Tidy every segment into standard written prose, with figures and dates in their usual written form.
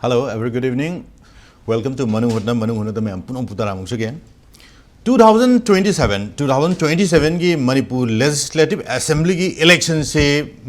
Hello, every good evening. Welcome to MANUNG HUTNA में पुनः पुतारा मुझे 2027 की मणिपुर लेजिस्लेटिव असेंबली की इलेक्शन से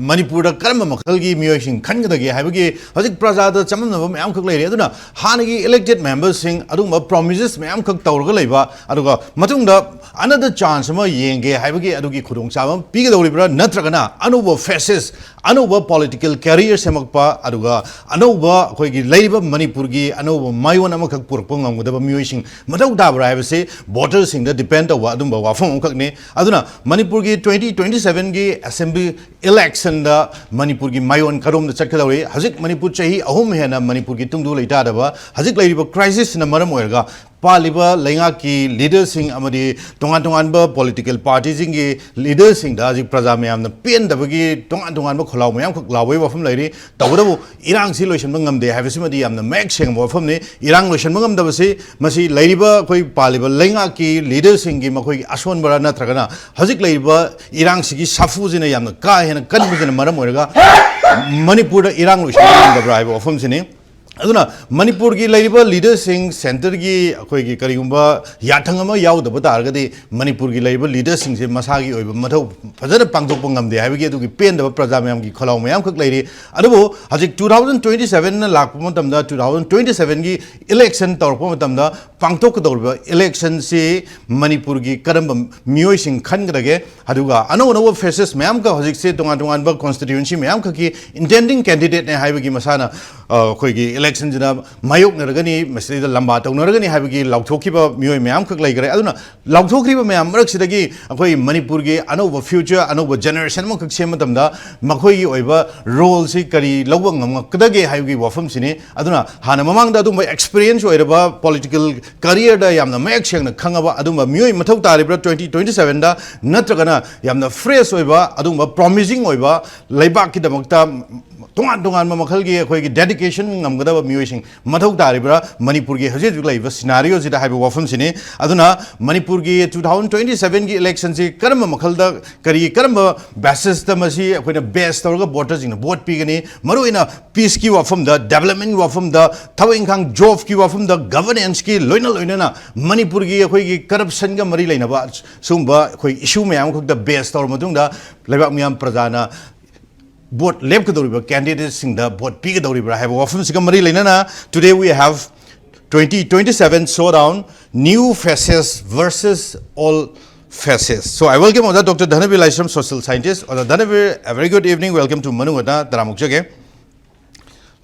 मणिपुर कर्म मखल की मियोसिंग खनगदगे हाइबगे हजिक प्रजाद चमनब मैम खक लेरे अदुना हानगी इलेक्टेड मेंबर्स सिंग अदुम प्रोमिसेस मैम खक तौरग लेबा अदुगा मतुंगदा अनदर चांस अमा येंगे हाइबगे अदुगी खुदोंचाब पीगदौरिब्रा नत्रगना अनोब फेसेस अनोब पॉलिटिकल कैरियर सेमकपा अदुगा अनोब अखोइगी लेरिबा मणिपुर की अनोब मायोन अमा खक पुरकप ngamgdaba मियोसिंग मथौ दाबरा हाइबसे वोटर सिंग डिपेंड तब अदुम वाफम खकने अदुना मणिपुर की 2027 की असेंबली इलेक्शन दा मणिपुर की मायोन करोम द चटकदौरे हजिक मणिपुर चाही अहुम हेना मणिपुर की तुंगदु लेटादबा हजिक लेरिबा क्राइसिस न मरम ओइरगा पालिबा लेंगा की लीडर सिंग अमदी तोंगान तोंगान बा पॉलिटिकल पार्टी सिंग की लीडर सिंग दा हजिक प्रजा मयाम न पेन दबगी तोंगान तोंगान बा खलाव मयाम खक लावे वाफम लेरि तबदबो इरांग सि लोइसन ngam de हाइबसिमदी यामना मैक सेंग वाफम ने इरांग लोइसन ngam दबसे मसी लेरिबा कोई पालिबा लेंगा की लीडर सिंग की मखोई असोन बरा नत्रगना हजिक लेरिबा इरांग सिगी साफुजिना यामना का हेना कनबुजिना मरम ओइरगा मणिपुर इरांग लोइसन ngam दबरा हाइबो वाफम सिने अदुना मणिपुर की लेरिबा लीडर सिंग सेंटर की अखोई की करिगुंबा याथंग अमा याउदबा तारगदि मणिपुर की लेरिबा लीडर सिंग से मसागी ओइबा मथौ फजन पांगथोकप ngamde हाइबगे अदुगी पेनदबा प्रजा मयाम की खलाव मयाम खक लेरि अदुबो हजिक 2027 न लाकप मतमदा 2027 की इलेक्शन तौरप मतमदा पांगथोकदौरबा इलेक्शन से मणिपुर की करम मियोय सिंग खनगदगे अदुगा अनो अनो फेसेस मयाम का हजिक से तोंगा तोंगान बा कॉन्स्टिट्यूएंसी मयाम खकी इंटेंडिंग कैंडिडेट ने हाइबगी मसाना अखोई की इलेक्शन जना मायोक नरगनी मसलीदा लंबा तौनरगनी हाइबगी लाउथोखिबा मियोय मयाम खक लेगरे अदुना लाउथोखिबा मयाम मरकसिदगी अखोई मणिपुर की अनोब फ्यूचर अनोब जनरेशन म खक सेमतमदा मखोई ओइबा रोल से करी लौबा ngam हाइबगी वाफम सिने अदुना हाना ममांगदा अदुम एक्सपीरियंस ओइरबा पॉलिटिकल करियर दा यामना मैक सेंगना खंगाबा अदुम मियोय मथौ तारिब्रा 2027 दा नत्रगना यामना फ्रेश ओइबा अदुम प्रॉमिसिंग ओइबा लेबाक की दमकता तोंगान तोंगान मखल की अखोई की डेडिकेशन ngamgdaba मियोसिंग मथौ तारिब्रा मणिपुर की हजिक लाइबा सिनारियो जिदा हाइबा वाफम सिने अदुना मणिपुर की 2027 की इलेक्शन से करम मखल दा करी करम बेसिस दा मसी अखोइना बेस तौरगा वोटर सिंग वोट पीगनी मरुइना पीस की वाफम दा डेवलपमेंट वाफम दा थव इंखांग जॉब की वाफम दा गवर्नेंस की लोइना लोइना मणिपुर की अखोई की करप्शन का मरी लेनाबा सुंबा अखोई इशू मयाम खक दा बेस तौर मदुंगा लेबाक मयाम प्रजाना vote lepkadoriba candidates sing the vote pigadoriba have often sigamari lenana today we have 2027 showdown new faces versus all faces. So I welcome Dr. Dhanabir Laishram, social scientist. Dhanabir, a very good evening. Welcome to MANUNG HUTNA taramukjage.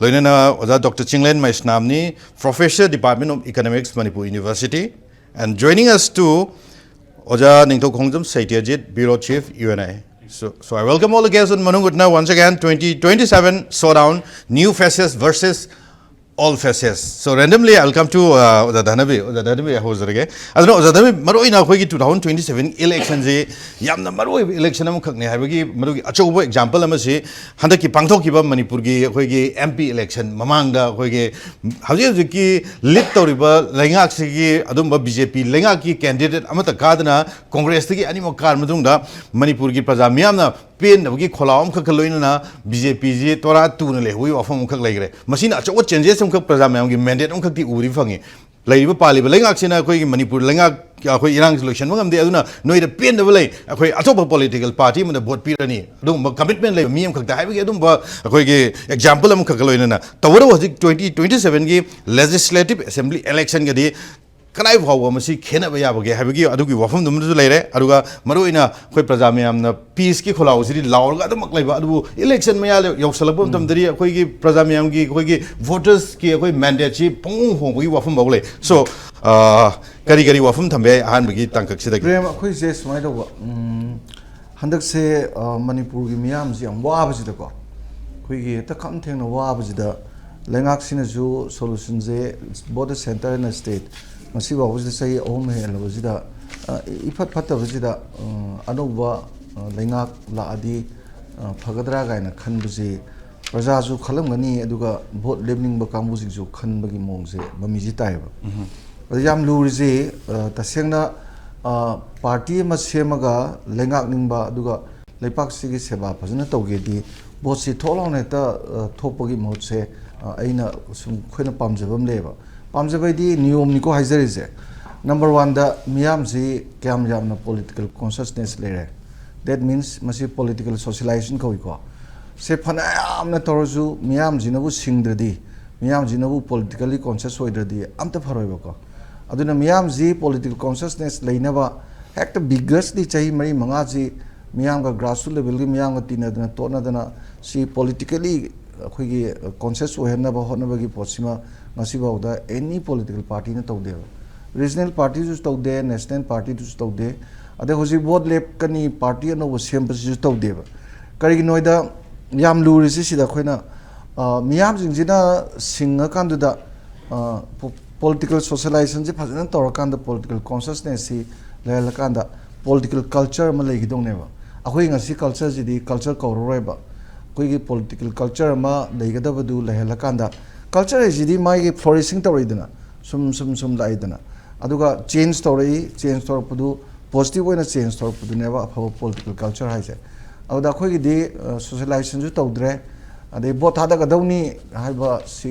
Loinana Dr. Chinglen Maisnam, Professor, Department of Economics, Manipur University, and joining us too, Ningthoukhongjam Satyajeet, Bureau Chief, UNI. So I welcome all the guests on MANUNG HUTNA once again. 2027 showdown, new faces versus all faces. So randomly I will come to Dhanabir host again. I don't know Dhanabir maroi na khoi 2027 election je yamna maroi election am khakne haibagi marugi achobo example am se handaki pangthokiba manipur gi khoi gi MP election mamang da khoi gi haji ki lead tawriba lengak se gi adumba BJP lengak ki candidate amata kadana congress gi animo kar madung da manipur gi praja miyamna पेन नबगी खोलाम खक लोइना BJP जे तोरा तुन ले हुई वाफम खक लेगरे मसिन अचो चेंजेस हम खक प्रजा मैम की मैंडेट हम खक ती उरी फंगे लेरिबा पालिबा लेंगाक्सिना कोई मणिपुर लेंगाक अखोई इरांग सोल्यूशन मगम दे अदुना नोइदा पेन दबले अखोई अतोप पॉलिटिकल पार्टी मन वोट पीरनी अदुम कमिटमेंट ले मियम खक हाइबगे अदुम अखोई के एग्जांपल हम खक लोइना तवरो हजिक 2027 की लेजिस्लेटिव असेंबली इलेक्शन गदी कनाई फाव मसी खेनब याबगे हाइबगी अदुगी वाफम दुमदु लेरे अदुगा मरोइना कोई प्रजा मयामना पीस की खोलाव सिरि लावरगा अदुमक लेबा अदु इलेक्शन मया यौसलबो तमदरी अखोइगी प्रजा मयामगी अखोइगी वोटर्स की अखोइ मैंडेट ची पंग होबगी वाफम बावले सो करी करी वाफम थंबे हानबगी तंकक सिदा प्रेम अखोइ जे सुमाय दो हंदक से मणिपुर की मियाम जी हम वाबजिदा को अखोइगी तखम थेंना वाबजिदा लेंगाक सिनजु सॉल्यूशन जे बोथ सेंटर एंड स्टेट मसी बाबुजी सही अहम हेलबजिदा इफत फतबजिदा अनोबा लेंगाक लादी फगदरा गायना खनबजी प्रजाजु खलमगनी अदुगा भोट लेबनिंग कांबुजिजु खनबगी मोंगजे ममीजी ताइबा याम लुरिजे तसेंगना पार्टी मा सेमगा लेंगाक निंबा अदुगा लेपाक सिगी सेवा फजना तौगेदी भोट सि थोलाउने ता थोपगी महत से aina sum khoina pamjabam leba pamjabai niyom niko haizarize number 1 da miyam si kyam yamna political consciousness lere that means masi political socialization ko se phana amna toroju miyam jinabu singdradi miyam jinabu politically conscious hoidradi amta pharoiba ko aduna miyam ji political consciousness leinaba hekta vigorously chahi mari manga ji miyam ga grassroots level gi miyam ga tinadana tonadana si politically अखोगी conscious होहनबा होनबगी पोसिमा ngasibaw any political party na tawde regional party ju tawde national party ju tawde ade hoji vote lep kani party no sem ju tawde kari noida yam luri si da khoina miyam jingjina singa kan da political socialization je phajana tor kan da political consciousness si lel kan da political culture ma legi dong ne ba akhoi ngasi culture ji di culture ko roi ba कोई political culture मा लेगदा बदु लेहला कांदा culture है जिदी माई के flourishing तो रही दना सुम लाई दना अदुगा change तो बदु positive way ना change तो बदु नेवा अफव political culture है जे अदुगा कोई की दी socialization जो तो उधरे अदे बहुत हादा कदौनी हाई बा सी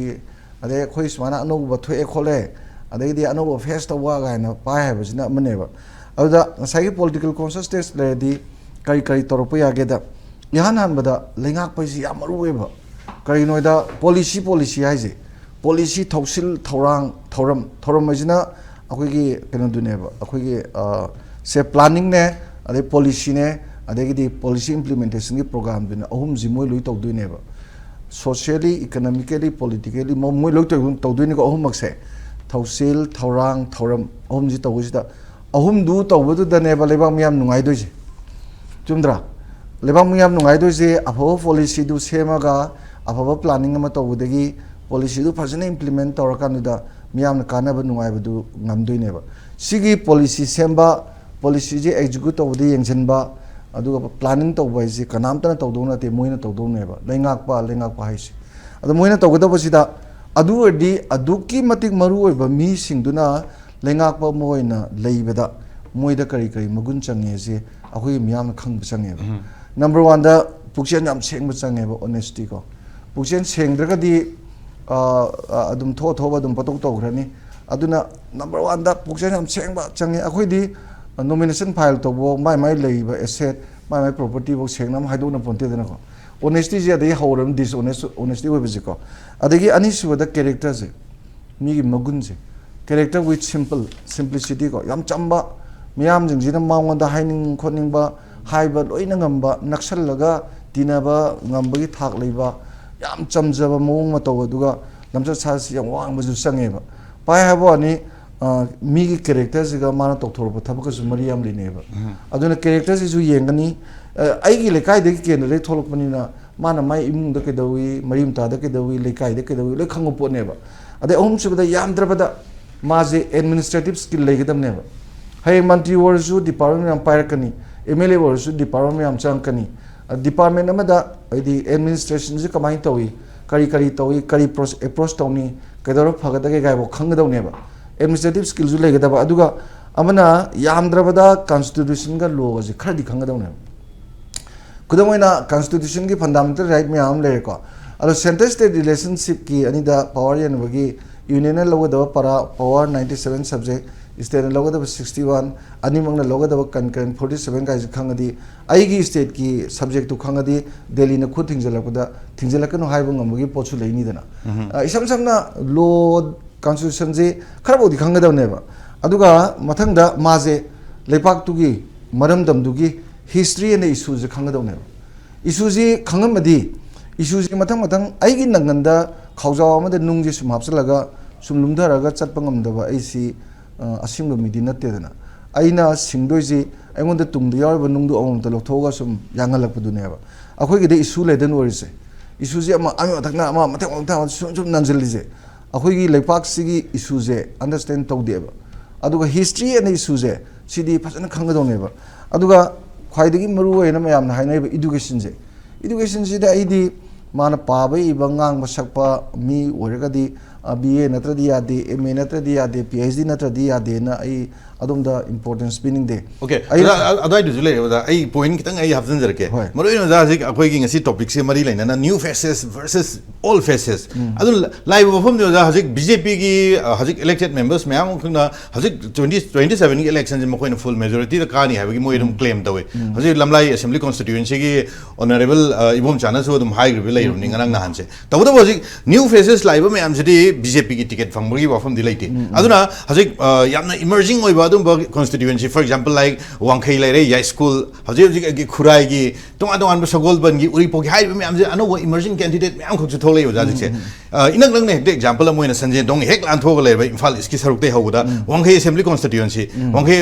अदे कोई समाना अनु बथु एक होले अदे दी अनु face तो वागा है ना पाए है बस ना मनेवा अदुगा सही political consciousness ले दी कई तौर पे आगे दा यहाँ नान बदा लेंगाक पैसी या मरुएबा कई नोइदा पॉलिसी हाइजे पॉलिसी थौसिल थौरम मजिना अखोगी कनो दुनेबा अखोगी से प्लानिंग ने अदे पॉलिसी ने अदेगी पॉलिसी इंप्लीमेंटेशन की प्रोग्राम दुने अहुम जिमोय लुई तौदुनेबा सोशली इकोनॉमिकली पॉलिटिकली मोय लुई तौदुने को अहुम मक्से थौसिल थौरम अहुम जि तौजिदा अहुम दु तौबदु दनेबा लेबा मियाम नुंगाइ दोइजे चुमद्रा लेबांग मियाम नुंगाइ दोइजे अफव पॉलिसी दु सेमागा अफव प्लानिंग अमा तौबदगी पॉलिसी दु फजने implement तौरकानुदा मियाम कानाबा नुंगाइबदु ngamdoineba sigi policy semba policy je execute tawdi yengjenba aduga planning tawba isi kanamtana tawdona te moina tawdoneba lengakpa haisi adu moina tawgada sida adu adi aduki matik maru oiba mi singduna lengakpa moina leibada moida kari magun change je akoi miyam khang changeba number 1 da pukchen yam sengba changeba honesty ko pukchen sengdraga di adum thoba adum patok tawgrani aduna number 1 da pukchen yam sengba change akoi di nomination file to bo mai leiba asset mai property bo sengnam haidona ponte dana ko honesty je dei hauram honesty we biziko adegi ani suda character je mi gi magun je character with simplicity ko yam chamba miyam jingjina mawnda haining khoning ba haiba loina ngamba naksal laga dinaba ngambagi thak leiba yam chamjaba mong ma taw duga lamcha sasi yang wang bu sangeba pai habo ani mi gi character siga mana tokthor ba thabaka su mariam lineba aduna character si ju yengani ai gi lekai de ke ne tholok panina mana mai imung da ke dawi marim ta da ke dawi lekai de ke dawi le khango po neba ade om subada yam drabada maje administrative skill legedam neba hay mantri warju department am parakani MLA warju department am changkani department amada di administration ji kamai tawi kari tawi kari approach tawni kedaro phagada ke gaibo khangdaw neba administrative skills ju legedaba aduga amana yamdrabada constitution ga law ji khadi khangdaw neba kudamoina constitution ki fundamental right me am le ko alo central state relationship ki anida power yan bagi union logada para power 97 subject state logada 61 animang logada concurrent 47 guys khangadi aigi state ki subject to khangadi delhi na khud thingjalakano haibang amagi pochu leini dana isam samna law constitution je kharabodi khangada neba aduga mathangda maje lepak tugi maram damdugi history and issues khangada neba issue ji khangamadi issue ji mathang aigi nanganda khawjaw amada nungji sum hapsalaga sum lumdaraga chatpangamdaba aisi asimba midi natte dana aina singdoiji aingonda tungdu yarba nungdu awamta lokhoga sum yangalakpaduneba akhoi gi de issue leden orise issue ji ama thakna ama mathang sum nanjilije akhoi gi lepak sigi issue je understand tawdeba aduga history and issue je sidi phasana khangadoneba aduga khwaidagi maru oina mayamna hainaiba education je da aidi mana pabai bangang basakpa mi oragadi BA natradi yade MA natradi yade PhD natradi yade na ai adumda importance meaning de okay adai du le da ai point kitang ai hafzan jarke maro ino da sik akoi gi ngasi topic se mari laina na new faces versus old faces adu live perform da hajik BJP gi hajik elected members mayam khna hajik 2027 gi election ma koina full majority da kani ha gi moi dum claim da we hajik lamlai assembly constituency gi honorable ibom chana so dum high level lai ning nang na hanse taw da hajik new faces live mayam jidi BJP gi ticket phang gi perform di laite aduna hajik yamna emerging oi ba dum constituency for example like wangkhai lai re ya school hajik gi khurai gi tong adong sagol ban gi uri po gi hai mayam je ano emerging candidate mayam khok chu tholai yo jajik se inak lang ne example moina sanjay dong hek lan thog le imphal iski saruk te hoda wangkhai assembly constituency wangkhai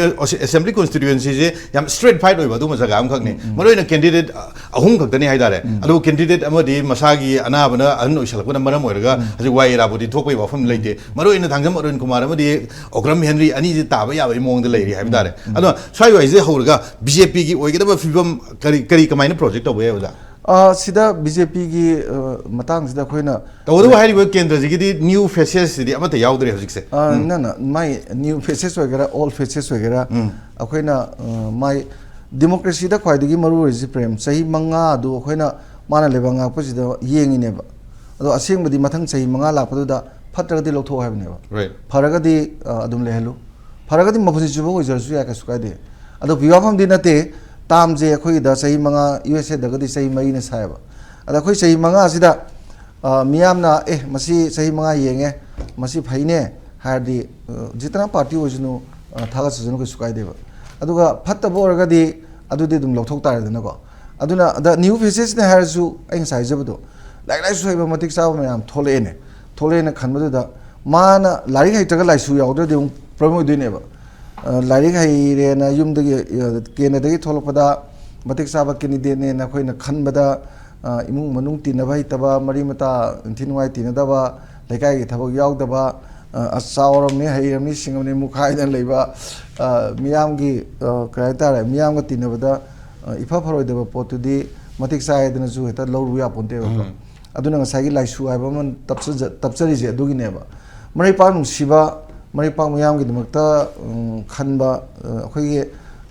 assembly constituency je yam straight fight oi ba du ma jaga am khak ne maroi na candidate ahum khak tani hai dare adu candidate amadi masagi anabana an oisalak na maram oiraga hajik wai ra bodi thokpai ba pham leite maroi na thangjam arun kumar amadi okram henry ani je taba ya bai mong de leiri hai dare adu swai wai je horaga BJP gi oigeda fibam kari kamaina project obo ya sida BJP gi matang sida khoina tawdu hai ri kendra ji di new faces di amata yaudre hojik se na my new faces wagera old faces wagera akhoina my democracy da khwai digi maru ri prem sahi manga du khoina mana lebanga pasida yengi ne ba ado aseng badi mathang sahi manga lakpadu da phatra di lotho hai ne ba right pharaga di adum lehelu pharaga di mafuji chubo ojar su ya ka sukai de ado biwafam di nate tam je khoi da sahi manga USA da gadi sahi mai ne saiba ada khoi sahi manga sida miyam na masi sahi manga yenge masi phaine hardi jitna party ojunu thaga sujunu ko sukai deba aduga phatta borga di adudi dum lokthok tar dana ko aduna the new faces ne harju aing sai jabdo lai su haiba matik sa mayam thole ne khanbadu da mana lari hai taga lai su yawdo de promo dine ba lari hai re na yum de ke na de tholpada matik sa ba kini de ne na khoina khanbada imung manung tin na bai taba mari mata thinwai tin da ba lekai gi thabok yaw da ba asawram ne hai ram ni singam ne mukhai dan leiba miyam gi kaita re miyam ga tin ba ifa faroi da potu di matik sa edna ju heta loru ya ponte ba aduna nga sagi lai su ai ba man tapchari je adugi ne ba mari pa nung siba mari pa miyam gi dimakta khanba khoi ge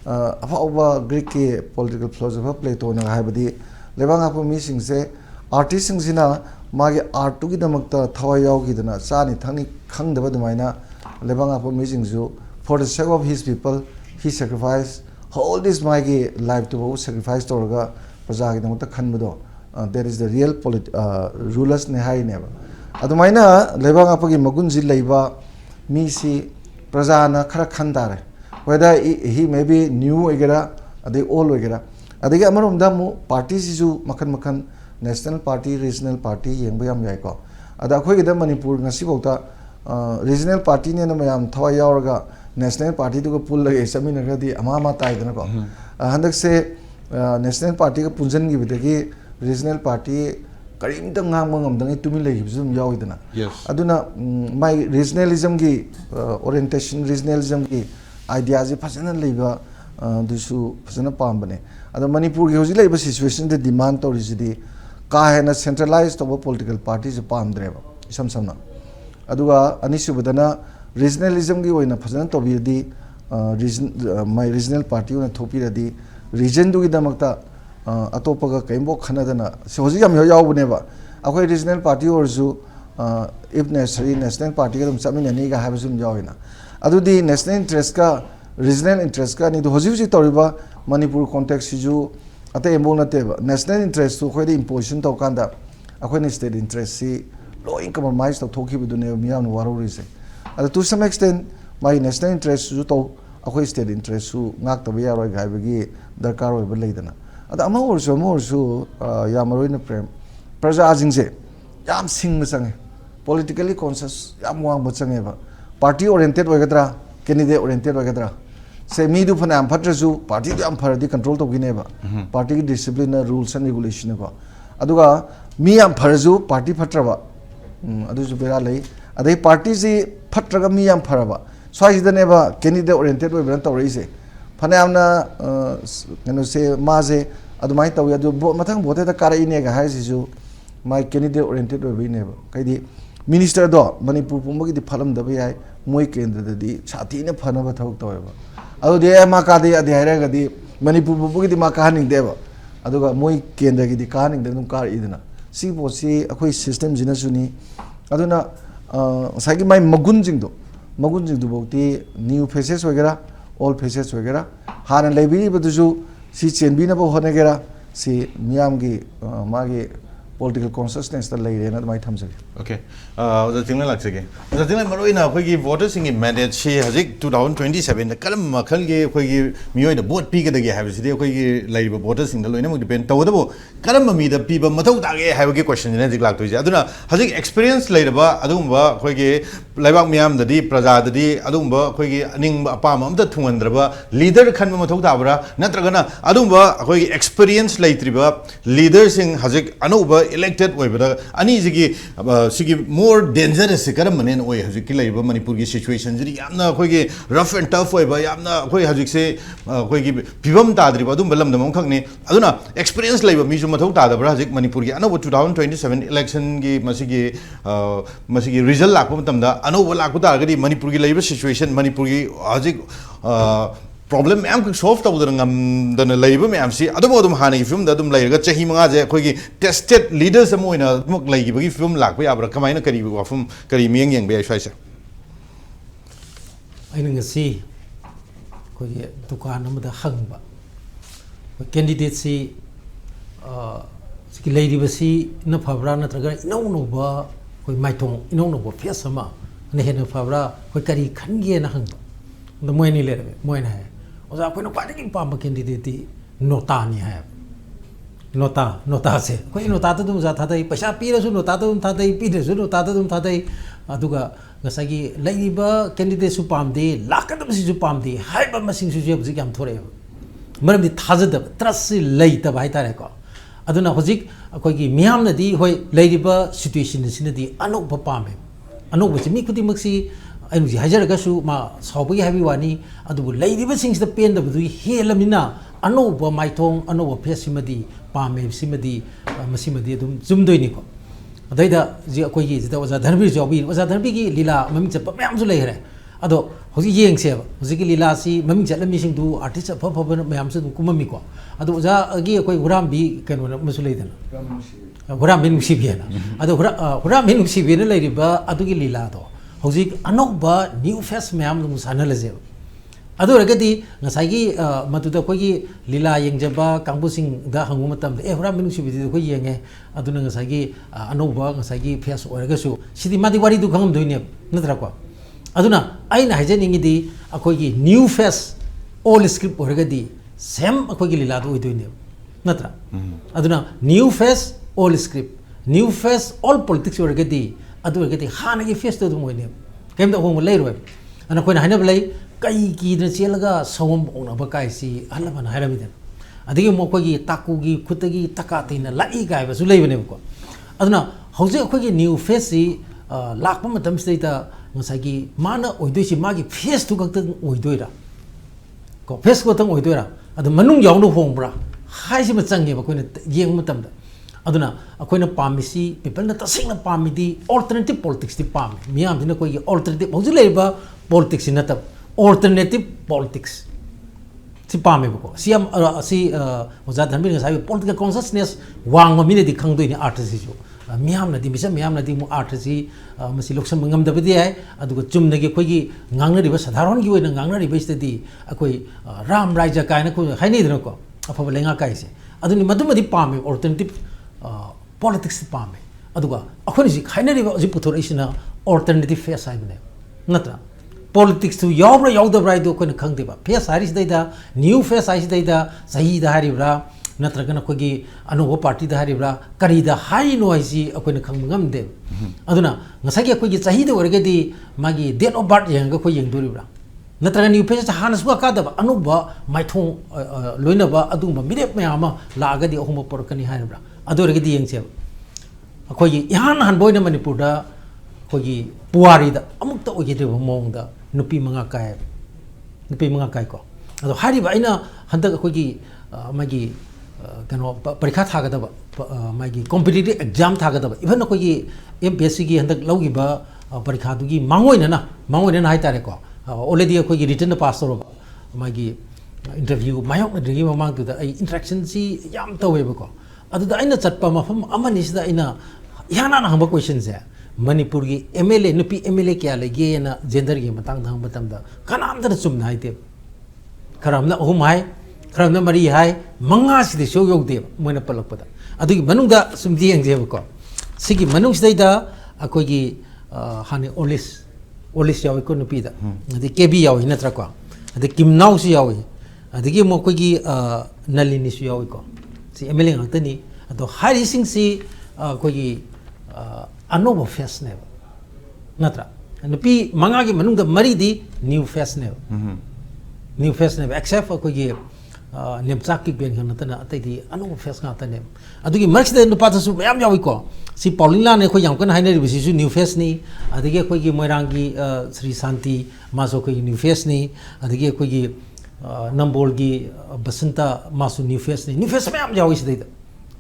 afa greek ke political philosopher plato na hai badi lebanga pa mi sing se artist sing sina magi art tu gi damakta thawai yaw gi dana chani thangni khang daba dumaina lebanga pa mi sing ju for the sake of his people he sacrificed all this magi life to sacrifice torga praja gi damakta khanbado there is the real rulers ne hai ne adumaina lebanga pa gi magun ji leiba mi si praja na khara khandare whether he may be new egera ade old egera adege amarom da mu party si ju makhan national party regional party yengba yam yai ko ada khoi gi da manipur ngasi bauta regional party ne na mayam thawai yauraga national party to pull lage samina gadi ama tai dana ko handak se national party ka punjan gi bidagi regional party karim ta ngang ngam dang tumi lagi zum yawi dana aduna my regionalism gi orientation regionalism gi ideas ji phasana leiba dusu phasana pambane ada manipur gi hoji leiba situation de demand to rijidi ka hena centralized of political parties pamdreba samna aduga anisu badana regionalism gi oina phasana to bi di my regional party ona thopi radi region du gi damakta atopaga kaimbo khanadana hoji yam yawbune ba akhoi regional party orju if necessary national party ga dum samina ni ga habsum yawina adudi national interest ka regional interest ka ni do hoji toriba manipur context ju ate embo na te national interest to khoi imposition to kanda akhoi state interest si low compromise to thoki bu ne miyam waruri se ada to some extent my national interest ju to akhoi state interest su ngak to ya roi gai bagi darkar oi ba leidana ada ama orso ya maroi na prem praja jingse yam sing change politically conscious yam wang change ba party oriented oigadra candidate oriented oigadra se mi du phana am phatrasu party du am pharadi control to gine ba party ki discipline rules and regulation ba aduga mi am pharasu party phatraba adu ju bera lei adai party ji phatraga mi am pharaba swai dane ba candidate oriented oi bran tawrei se phana amna kanu se ma se adumai tawi adu mathang bote da kara ine ga hai ji ju my candidate oriented oi bine ba kai di minister do Manipur pumba ki phalam dabai ai moi kendra di sathi ne phana ba thok to ba adu de ma ka de adhyara ga di Manipur pumba ki ma ka ning de ba adu ga moi kendra ki di ka ning de num kar idna si bo si akoi system jina suni adu na sa ki mai magun jing do bokti new faces wagera all faces wagera hana lebi ba du si chen bi na ba hone gera si miyam gi magi political consciousness the lay na mai tham jage okay the Chinglen lak sege the Chinglen maroi na khoi gi voters in mandate she hazik 2027 da kalam makhal ge khoi gi miyoi da vote pi ga da ge ha bi khoi gi lai ba voters in da loina mo depend taw da bo kalam mi da pi ba mathau ta ge ha ge question ne zik lak to je aduna hazik experience lai da ba adum ba khoi gi laibak miyam da di praja da di adum ba khoi gi aning ba apa ma amta thungandra ba leader khan ma mathau ta bra natraga na adum ba khoi gi experience lai tri ba leaders in hazik anu ba elected way but ani jigi sigi more dangerous karam manen way hazik ki laiba Manipur gi situation jiri yamna khoi gi rough and tough way ba yamna khoi hazik se khoi gi pibam ta dri ba dum balam dam khakni aduna experience laiba mi ju mathau ta da bra hazik Manipur gi anu 2027 election gi masigi result lak pa matam da anu lak ku ta ga di Manipur gi laiba situation Manipur gi hazik problem ma'am को solve तब उधर ngam दन लाइब ma'am सी अदम हाने की film दम लाइगा चाही मंगा जे कोई की tested leaders हम होइना मुक लाइगी बगी फिल्म लाग पे आबरा कमाइना करी वाफम करी मियंग यंग बे ऐसा aina ngasi ko ye dukan amada hangba candidate si ski lady basi na phabra na traga inau no ba koi maitong inau no ba fias sama ne he na phabra koi kari khange na hangba the moi ni le moi na hai oza koi no pa ki pa ma candidate nota ni hai nota se koi nota ta dum za tha dai paisa pi ra su nota ta dum tha dai pi ra su nota ta dum tha dai aduga ngasagi laiba candidate su pam de lakadam si su pam de hai ba masing su je bujik yam thore maram di thajada trust si lai ta bai ta re ko aduna hojik koi gi miyam na di hoi laiba situation sin di anok ba pam anok ba mi khudi mak si ai ji hajar ga su ma saubi habi wani adu laiba sing the pen da bu he lamina ano ba maithong ano ba phesi madi pam simadi masimadi dum zum doi ni ko अदाइदा जी अखोई की जिदा वजा धनबीर जॉबी वजा धनबीर की लीला ममिंग चप ma'am जो लेहरे अदो होजी Young से होजी की लीला सी ममिंग चल मिसिंग दु आर्टिस्ट फ फ मैम से कुममी को अदो वजा अगी अखोई हुराम भी कनो मसु लेदना हुराम बिन मुसी भी है ना अदो हुराम बिन मुसी भी ने लेरिबा अदो की लीला दो होजी अनोबा न्यू फेस मैम दु साना लेजे अदो रगदी ngasai matuda koi gi lila yengjaba kangbusing da hangu matam e hura minu sibi koi yenge aduna ngasai gi anoba ngasai gi face oraga su sidi madi wari du khangam doine natra ko aduna aina hajening di akoi gi new face all script oraga di same akoi gi lila du doine natra aduna new face all script new face all politics oraga di adu oraga di hana gi face do moine kem da hong lei roi ana koi na hana blai kai ki na chelaga sawam ona ba kai si halama na harami den adigi mo ko gi taku gi khutagi takati na lai gai ba su lei bane ko aduna hauze ko gi new face si lakpa matam sei ta ngasai gi mana oidoi si magi face tu gak oidoi ra ko face ko tang oidoi ra adu manung yaw no hongbra hai si ma change ba ko na yeng matam da aduna akoina pamisi people na tasing na pamidi alternative politics ti pam miam dina ko gi alternative hauze lei ba politics na ta alternative politics si pame ko si am si oza dhanbir ngasai political consciousness wang ma mine di khangdoi ni artist ju miyam na di misa miyam na di mu artist masi loksam ngam da bidi ai adu ko chum na gi khoi gi ngangna ri ba sadharon gi oina ngangna ri ba sti akoi ram raija kai na ko haini dina ko afa lenga kai se adu ni madum di pame alternative politics pame adu ga akhoni ji khaina ri ba ji puthor isina alternative face ai bane natra politics to yobra yodabra do ko khang deba face haris daida new face haris daida sahi da haribra natraga na ko gi anuba party da haribra kari da hai no haisi akoi khang ngam de aduna ngasagi ko gi sahi da warga di magi date of birth yang ko yeng doribra natraga new face hanas ko ka da anuba maithong loina ba aduma mirep me ama laga di ohuma porkani haribra adorga di yeng se akoi gi yan han boina Manipur da ko gi puari da amuk ta ogi de mong da nupi manga kai ko ado hari ba ina handak ko gi magi कनो परीक्षा थागदब मागी competitive exam थागदब even अखोगी MPSC की हंदक लौगिबा परीक्षा दुगी मांगोइना high तारे को already अखोगी written पास तौरब मागी interview मायोक नदगी ममांग तुदा आई interaction सी याम तवेबको अदुदा आइना चटपा मफम अमनि सिदा आइना याना ना हंबा क्वेश्चन से मणिपुर की MLA नुपी MLA क्या लेगे ना जेंडर की मतंग धंग मतंगदा कनामदा चुमना हाइते खरामना अहुम हाइ खरामना मरी हाइ मंगा सिदे शो योगदे मोइना पलकपदा अदुगी मनुंगदा सुमजी यंगजेबको सिगी मनुंग सिदा अखोगी हाने ओलिस यावको नुपीदा अदि केबी यावि नत्रको अदि किमनाउ सु यावि अदि मोकोगी नलिनी सु यावको सी MLA ngakani ado hari sing si अखोगी अनोबो फेस ने नत्रा नुपी मंगा की मनुंग द मरी दी न्यू फेस ने एक्सेप्ट अखोगी नेमचाक की बेन नतना अतैदी अनोबो फेस ngakane अदुगी मर्क्स दे नुपा तसु याम याविको सी पॉलिंगला ने खो याम कन हाइनरी बिसिसु न्यू फेस नि अदगी अखोगी मोइरांगी श्री शांति मासो खो न्यू फेस नि अदगी अखोगी नंबोल की बसंता मासु न्यू फेस में याम यावि सिदै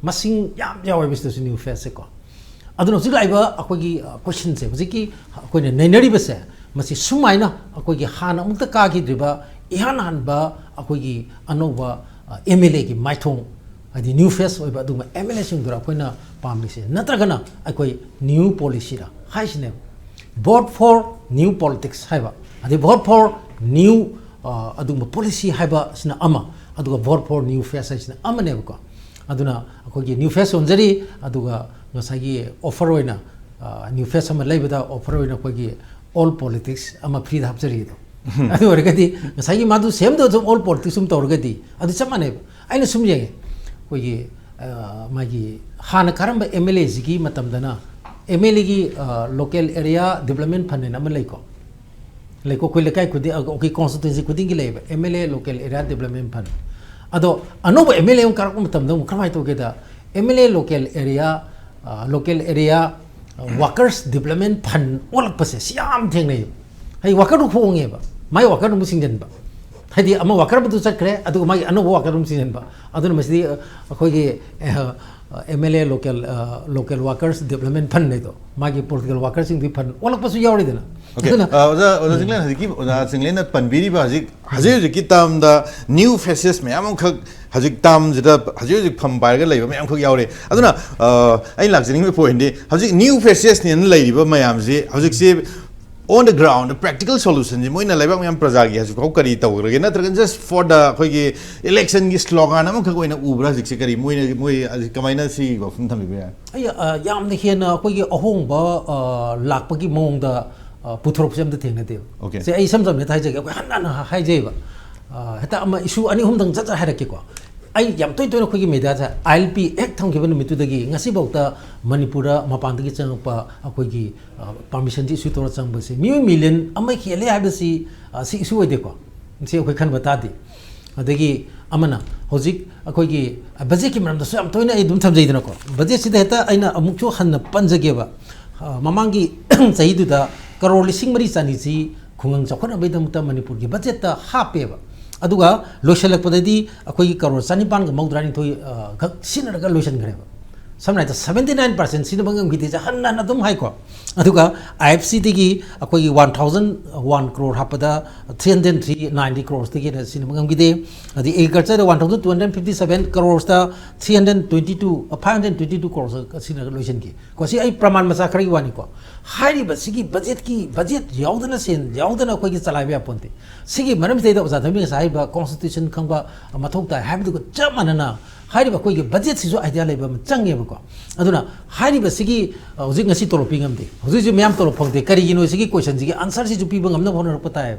मसिंग याम यावि बिसिसु न्यू फेस से को अदुनो जिग लाइबा अखोगी क्वेश्चन से हुजिकी अखोइने नैनरी बसे मसि सुमाइना अखोगी हाना अमुक्त कागिद्रिबा इहान हानबा अखोगी अनोबा MLA की माइथोंग अदि न्यू फेस ओइबा अदुमा MLA सिंगदुरा अखोइना पामलिसे नत्रगना अखोइ न्यू पॉलिसी रा हाइसने vote for new politics हाइबा अदि vote for new अदुमा पॉलिसी हाइबा सिना अमा अदुगा vote for new face हाइसना अमनेबको अदुना अखोगी न्यू फेस ओनजरी अदुगा ngasagi offer oina new face ama leibada offer oina kogi all politics ama free hapjari do adu orgadi ngasagi madu same do all politics sum torgadi adu chamane aina sum yenge kogi magi hana karamba MLA sigi matamdana MLA gi local area development fund na malaiko laiko koi lekai kudi okay constituency kuding gi leiba MLA local area development fund ado anobo MLA un karak matamda kramai to geda MLA local area workers development fund olak pase siam thengnei hai worker ru khonge ba mai worker ru singjan ba hadi ama worker bu chakre adu mai anu worker ru singjan ba adu masdi akhoi ge MLA local workers development fund nei do magi political workers sing fund olak pasu yawri dena okay oda Chinglen haziki oda Chinglen na panbiri ba hazik ki tam da new faces me among khak hazik tam jida hazik pham bai ga leiba me am khak yawre aduna ai lakjing me point de hazik new faces ni leiba mayam ji hazik se on the ground the practical solution ji moina leiba me am praja gi hazik ko kari tawrage na tragan just for the khoi gi election gi slogan am khak oina ubra hazik se kari moi kamaina si go fun thami be ai yam ne hena khoi gi ahong ba lakpa gi mong da पुथरोप से हमदे थेंगने देव से आई समझम ने थाइजे को हन्ना हाइजेबा हेता अमा issue अनि हमदंग जज हारके को आई याम तोय तोय खोगी मेदा जा ILP एक थंगेबन मितुदगी ngasi बौता मणिपुर मपानदगी चंगपा अखोगी परमिशन जी इशू तोर चंगबसे मिलियन अमा खेले हाबसी सी इशू ओइदे को से अखोय खन बतादि अदगी अमना होजिक अखोगी बजेट की मरम दसु याम तोयना आई दुम थमजैदना को बजेट सिदा हेता आइना अमुकचो हन्न पंजगेबा ममांगी सहीदुदा करोड़ लिसिंग मरी चानी ची खुंगंग चौखनबैदमता मणिपुर की बजेट ता हापेबा अदुगा लोइसलकपददी अखोई करोड़ 4,900 मौद्रानिथोई खक सिनरगा लोइसनग्रेबा समनाय 79% सिनबंगम गिते जा हन्ना अदुम हाइको अदुगा IFC दिगी अखोई 1,001 करोड़ हापदा 390 करोड़ दिगी सिनबंगम गिते अदि एग्रीकल्चर 1,257 करोड़ ता 522 करोड़ सिनरगा लोइसन की कोसी आई प्रमाण मसा खरी वानी को हारी बसिगी बजेट याउदना सेन याउदना अखोई चलाइबा पोंते सिगी मरम सेदा ओजा थमी साइबा कॉन्स्टिट्यूशन खंबा मथौता हाबिदु चमनना हारी अखोई बजेट सिजो आइडिया लेबा चंगेबको अदुना हारी बसिगी होजिक ngasi तोलो पिंगमदे होजिक म्याम तोलो फंगदे करिगिनो सिगी क्वेश्चन सिगी आंसर सिजु पिबा ngमना होनर पताय